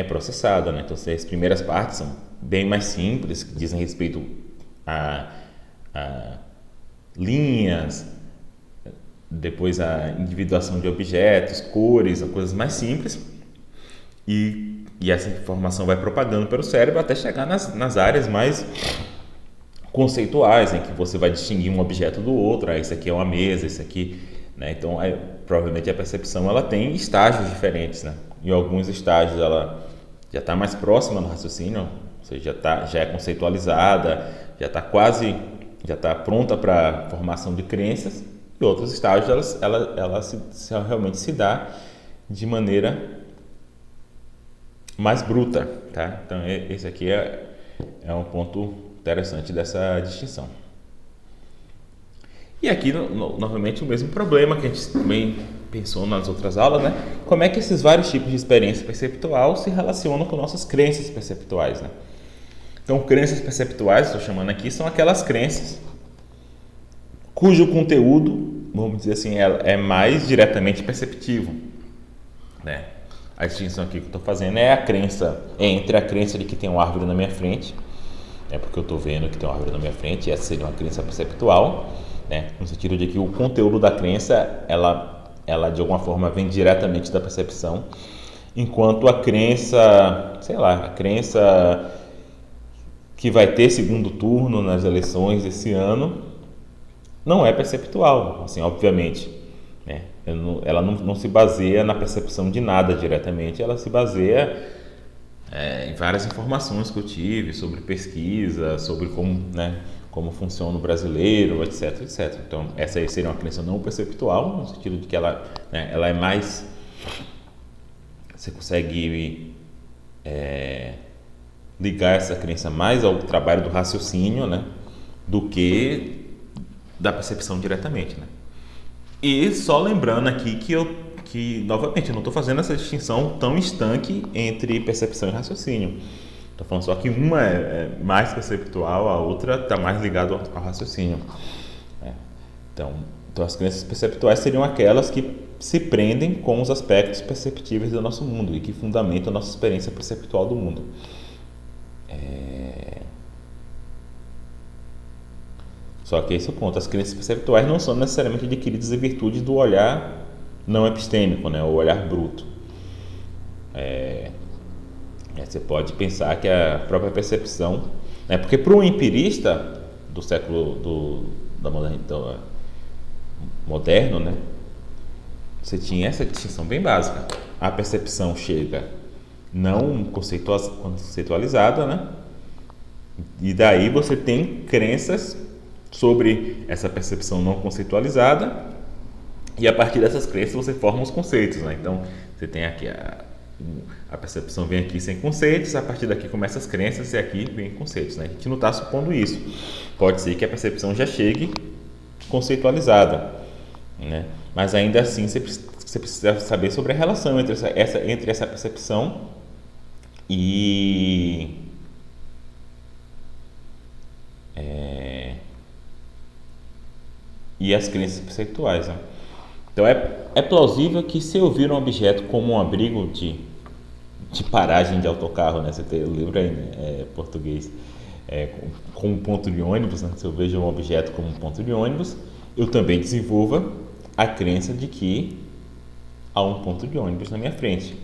processada, né? Então, as primeiras partes são bem mais simples, que dizem respeito a linhas, depois a individuação de objetos, cores, coisas mais simples, e essa informação vai propagando pelo cérebro até chegar nas áreas mais conceituais, em que você vai distinguir um objeto do outro. Esse aqui é uma mesa, esse aqui, né? Então, provavelmente a percepção ela tem estágios diferentes, né? Em alguns estágios ela já está mais próxima do raciocínio, ou seja, já é conceitualizada, já está pronta para formação de crenças. E outros estágios ela realmente se dá de maneira mais bruta, tá? Então esse aqui é um ponto interessante dessa distinção. E aqui novamente o mesmo problema que a gente também pensou nas outras aulas, né? Como é que esses vários tipos de experiência perceptual se relacionam com nossas crenças perceptuais, né? Então, crenças perceptuais, estou chamando aqui, são aquelas crenças cujo conteúdo, vamos dizer assim, é mais diretamente perceptivo, né? A distinção aqui que eu estou fazendo é a crença entre a crença de que tem uma árvore na minha frente, porque eu estou vendo que tem uma árvore na minha frente, essa seria uma crença perceptual, né? No sentido de que o conteúdo da crença, ela de alguma forma vem diretamente da percepção, enquanto a crença, a crença que vai ter segundo turno nas eleições esse ano não é perceptual, assim, obviamente, né? Ela não se baseia na percepção de nada diretamente, ela se baseia em várias informações que eu tive sobre pesquisa, sobre como funciona o brasileiro, etc, etc. Então, essa aí seria uma crença não perceptual, no sentido de que ela é mais... Você consegue ligar essa crença mais ao trabalho do raciocínio, né, do que da percepção diretamente, né? E só lembrando aqui que novamente, eu não estou fazendo essa distinção tão estanque entre percepção e raciocínio. Estou falando só que uma é mais perceptual, a outra está mais ligada ao raciocínio. Então, as crenças perceptuais seriam aquelas que se prendem com os aspectos perceptíveis do nosso mundo e que fundamentam a nossa experiência perceptual do mundo. Só que esse é o ponto. As crenças perceptuais não são necessariamente adquiridas em virtude do olhar não epistêmico, né? O olhar bruto. Você pode pensar que a própria percepção, né? Porque para um empirista do século da modernidade moderno, né? Você tinha essa distinção bem básica. A percepção chega não conceitualizada, né? E daí você tem crenças sobre essa percepção não conceitualizada, e a partir dessas crenças você forma os conceitos, né? Então você tem aqui a percepção vem aqui sem conceitos, a partir daqui começam as crenças e aqui vem conceitos, né? A gente não está supondo isso. Pode ser que a percepção já chegue conceitualizada, né? Mas ainda assim você precisa saber sobre a relação entre essa percepção e as crenças perceptuais, né? Então é plausível que se eu vir um objeto como um abrigo de paragem de autocarro, né? Você tem o livro em português como um ponto de ônibus, né? Se eu vejo um objeto como um ponto de ônibus, eu também desenvolva a crença de que há um ponto de ônibus na minha frente.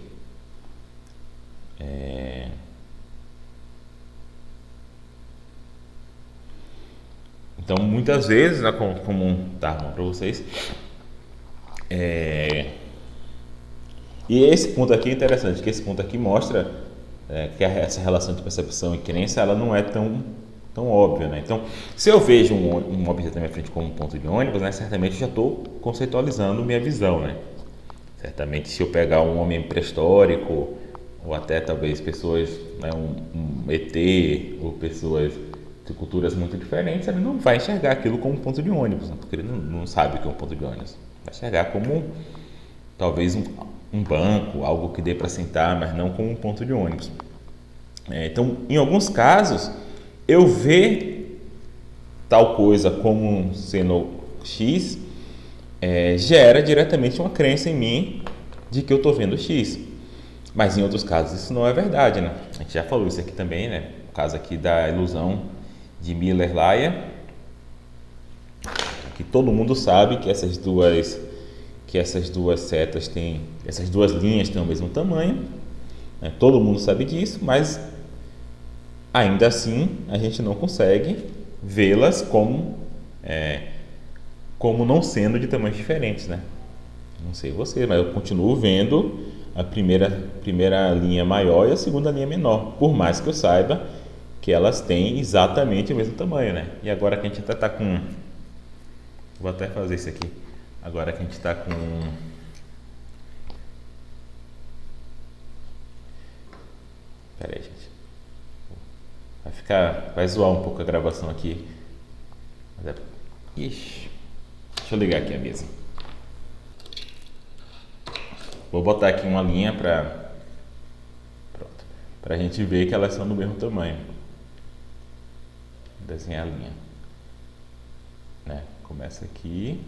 Então, muitas vezes, né, como estava para vocês, E esse ponto aqui é interessante, que esse ponto aqui mostra que essa relação de percepção e crença ela não é tão óbvia, né? Então, se eu vejo um objeto na minha frente como um ponto de ônibus, né, certamente eu já estou conceitualizando minha visão, né? Certamente, se eu pegar um homem pré-histórico ou até talvez pessoas, né, um ET ou pessoas de culturas muito diferentes, ele não vai enxergar aquilo como um ponto de ônibus, né? Porque ele não sabe o que é um ponto de ônibus. Vai enxergar como talvez um banco, algo que dê para sentar, mas não como um ponto de ônibus. Então, em alguns casos, eu ver tal coisa como sendo X gera diretamente uma crença em mim de que eu estou vendo X. Mas em outros casos isso não é verdade, né? A gente já falou isso aqui também, né? O caso aqui da ilusão de Miller-Lyer, que todo mundo sabe que essas duas setas têm, essas duas linhas têm o mesmo tamanho, né? Todo mundo sabe disso, mas ainda assim a gente não consegue vê-las como não sendo de tamanhos diferentes, né? Não sei você, mas eu continuo vendo a primeira linha maior e a segunda linha menor, por mais que eu saiba que elas têm exatamente o mesmo tamanho, né? E agora que a gente até está com... Vou até fazer isso aqui. Agora que a gente está com... Pera aí, gente. Vai zoar um pouco a gravação aqui. Ixi. Deixa eu ligar aqui a mesa. Vou botar aqui uma linha para a gente ver que elas são do mesmo tamanho. Vou desenhar a linha, né? Começa aqui.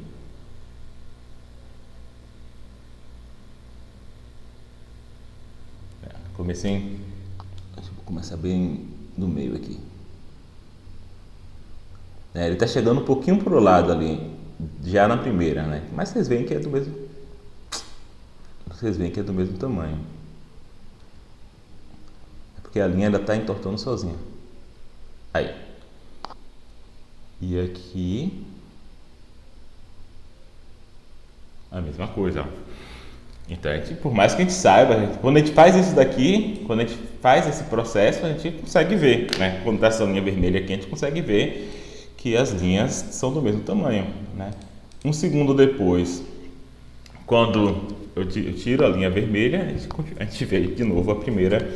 Comecei. Deixa eu começar bem no meio aqui. Ele está chegando um pouquinho pro lado ali, já na primeira, né? Mas vocês veem que é do mesmo. Vocês veem que é do mesmo tamanho. É porque a linha ainda está entortando sozinha. Aí. E aqui a mesma coisa. Então, por mais que a gente saiba, quando a gente faz isso daqui, quando a gente faz esse processo, a gente consegue ver, né? Quando está essa linha vermelha aqui, a gente consegue ver que as linhas são do mesmo tamanho, né? Um segundo depois, quando eu tiro a linha vermelha, a gente vê de novo a primeira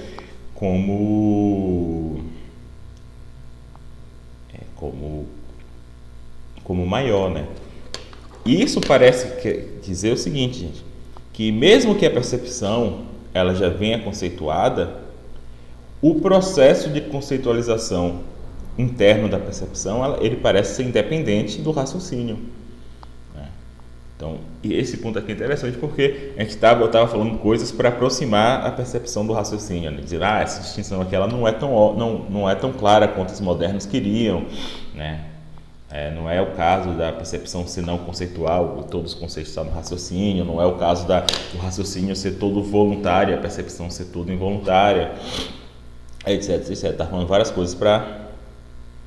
como maior, né? E isso parece dizer o seguinte, gente, que mesmo que a percepção ela já venha conceituada, o processo de conceitualização interno da percepção ele parece ser independente do raciocínio, né? Então, e esse ponto aqui é interessante porque eu estava falando coisas para aproximar a percepção do raciocínio, né? Dizer, essa distinção aqui ela não é tão clara quanto os modernos queriam, né? Não é o caso da percepção ser não conceitual, todos os conceitos estão no raciocínio, não é o caso do raciocínio ser todo voluntário, a percepção ser tudo involuntária, etc. Está falando várias coisas para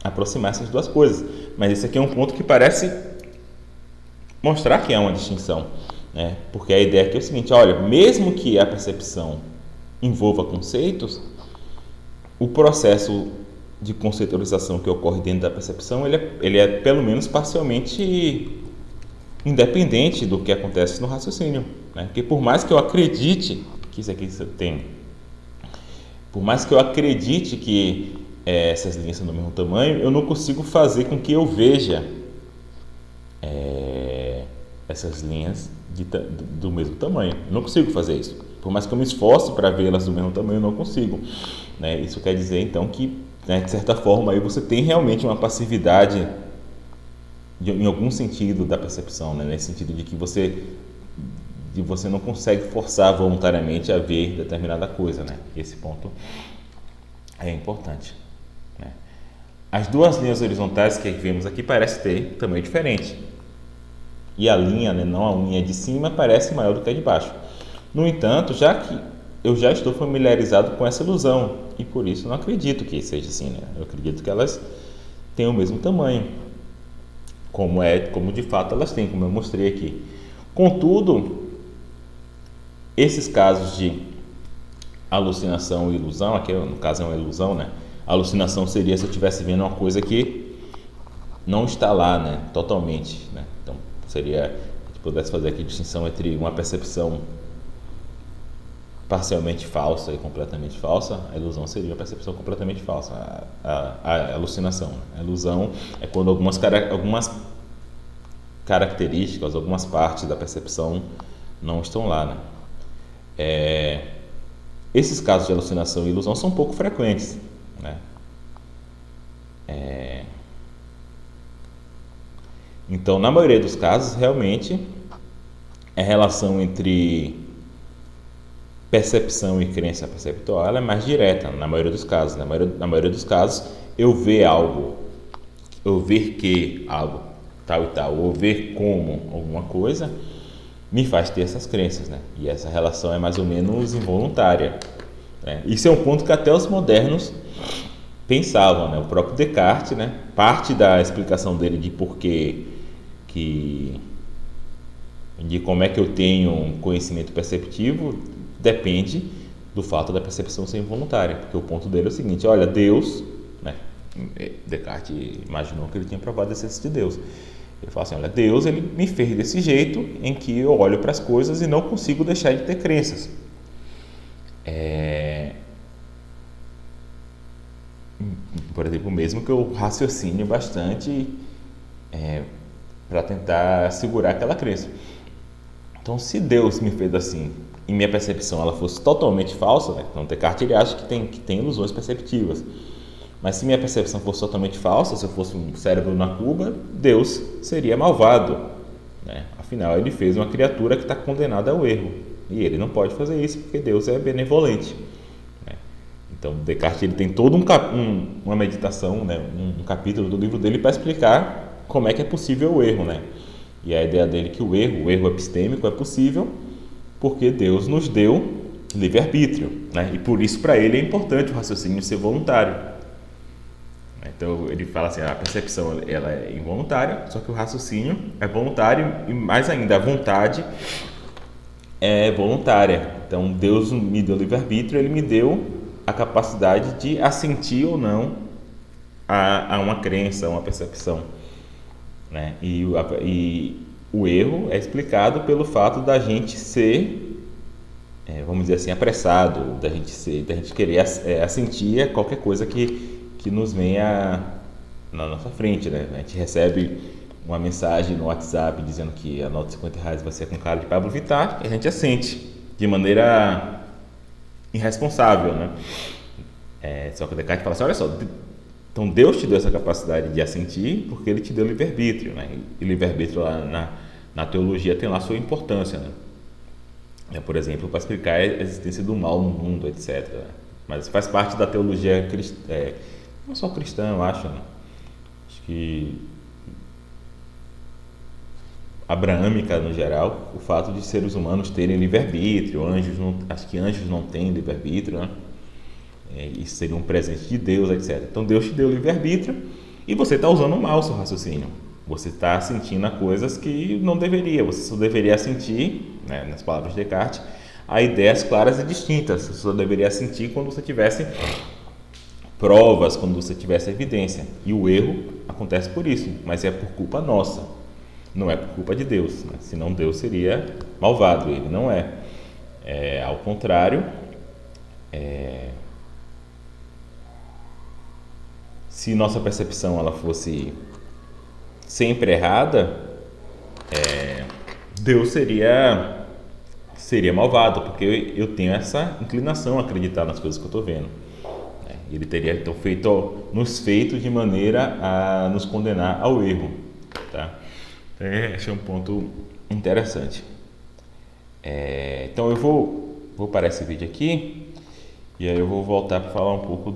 aproximar essas duas coisas, mas esse aqui é um ponto que parece mostrar que é uma distinção, né? Porque a ideia aqui é o seguinte, olha, mesmo que a percepção envolva conceitos, o processo de conceitualização que ocorre dentro da percepção, ele é pelo menos parcialmente independente do que acontece no raciocínio, né? Porque por mais que eu acredite que isso aqui tem, por mais que eu acredite que essas linhas são do mesmo tamanho, eu não consigo fazer com que eu veja essas linhas do mesmo tamanho. Eu não consigo fazer isso. Por mais que eu me esforce para vê-las do mesmo tamanho, eu não consigo, né? Isso quer dizer então que, né, de certa forma, aí você tem realmente uma passividade em algum sentido da percepção, né? Nesse sentido de que você não consegue forçar voluntariamente a ver determinada coisa, né? Esse ponto é importante, né? As duas linhas horizontais que vemos aqui parecem ter tamanho diferente. E a linha, né, não a linha de cima, parece maior do que a de baixo. No entanto, já que eu já estou familiarizado com essa ilusão e por isso não acredito que seja assim, né? Eu acredito que elas têm o mesmo tamanho, como de fato elas têm, como eu mostrei aqui. Contudo, esses casos de alucinação e ilusão, aqui no caso é uma ilusão, né? A alucinação seria se eu estivesse vendo uma coisa que não está lá, né? Totalmente, né? Então, seria, a gente pudesse fazer aqui a distinção entre uma percepção parcialmente falsa e completamente falsa. A ilusão seria a percepção completamente falsa, a alucinação. A ilusão é quando algumas características, algumas partes da percepção não estão lá, né? Esses casos de alucinação e ilusão são pouco frequentes, né? Então, na maioria dos casos, realmente, a relação entre percepção e crença perceptual ela é mais direta, na maioria dos casos. Na maioria dos casos, eu ver algo, eu ver que algo tal e tal, ou ver como alguma coisa, me faz ter essas crenças, né? E essa relação é mais ou menos involuntária, né? Isso é um ponto que até os modernos pensavam, né? O próprio Descartes, né? Parte da explicação dele de porquê de como é que eu tenho um conhecimento perceptivo depende do fato da percepção ser involuntária, porque o ponto dele é o seguinte: olha, Deus, né? Descartes imaginou que ele tinha provado a existência de Deus. Ele fala assim: olha, Deus, ele me fez desse jeito em que eu olho para as coisas e não consigo deixar de ter crenças. Por exemplo, mesmo que eu raciocine bastante para tentar segurar aquela crença. Então, se Deus me fez assim e minha percepção ela fosse totalmente falsa, né? Então Descartes ele acha que tem ilusões perceptivas. Mas se minha percepção fosse totalmente falsa, se eu fosse um cérebro na cuba, Deus seria malvado, né? Afinal, ele fez uma criatura que está condenada ao erro. E ele não pode fazer isso porque Deus é benevolente, né? Então, Descartes ele tem toda uma meditação, né? Um capítulo do livro dele para explicar como é que é possível o erro, né? E a ideia dele é que o erro epistêmico é possível porque Deus nos deu livre-arbítrio, né? E por isso, para ele, é importante o raciocínio ser voluntário. Então, ele fala assim, a percepção ela é involuntária, só que o raciocínio é voluntário e, mais ainda, a vontade é voluntária. Então, Deus me deu livre-arbítrio, ele me deu a capacidade de assentir ou não a uma crença, a uma percepção, né? E o erro é explicado pelo fato da gente ser, vamos dizer assim, apressado, da gente querer assentir qualquer coisa que nos venha na nossa frente, né? A gente recebe uma mensagem no WhatsApp dizendo que a nota de R$50 vai ser com cara de Pablo Vittar e a gente assente de maneira irresponsável, né? Só que o Descartes fala assim, olha só, então Deus te deu essa capacidade de assentir porque ele te deu livre-arbítrio, né? E livre-arbítrio lá na teologia tem lá sua importância, né? Por exemplo, para explicar a existência do mal no mundo, etc. Mas faz parte da teologia não só cristã, eu acho, né? Acho que abraâmica no geral, o fato de seres humanos terem livre-arbítrio, acho que anjos não têm livre-arbítrio, né? Isso seria um presente de Deus, etc. Então Deus te deu livre-arbítrio e você está usando mal o seu raciocínio. Você está sentindo coisas que não deveria. Você só deveria sentir, né, nas palavras de Descartes, a ideias claras e distintas. Você só deveria sentir quando você tivesse provas, quando você tivesse evidência. E o erro acontece por isso, mas é por culpa nossa, não é por culpa de Deus, né? Senão Deus seria malvado, ele não é. Ao contrário, se nossa percepção ela fosse sempre errada, Deus seria malvado, porque eu tenho essa inclinação a acreditar nas coisas que eu estou vendo. Ele teria então nos feito de maneira a nos condenar ao erro, tá? Esse é um ponto interessante. Então eu vou parar esse vídeo aqui e aí eu vou voltar para falar um pouco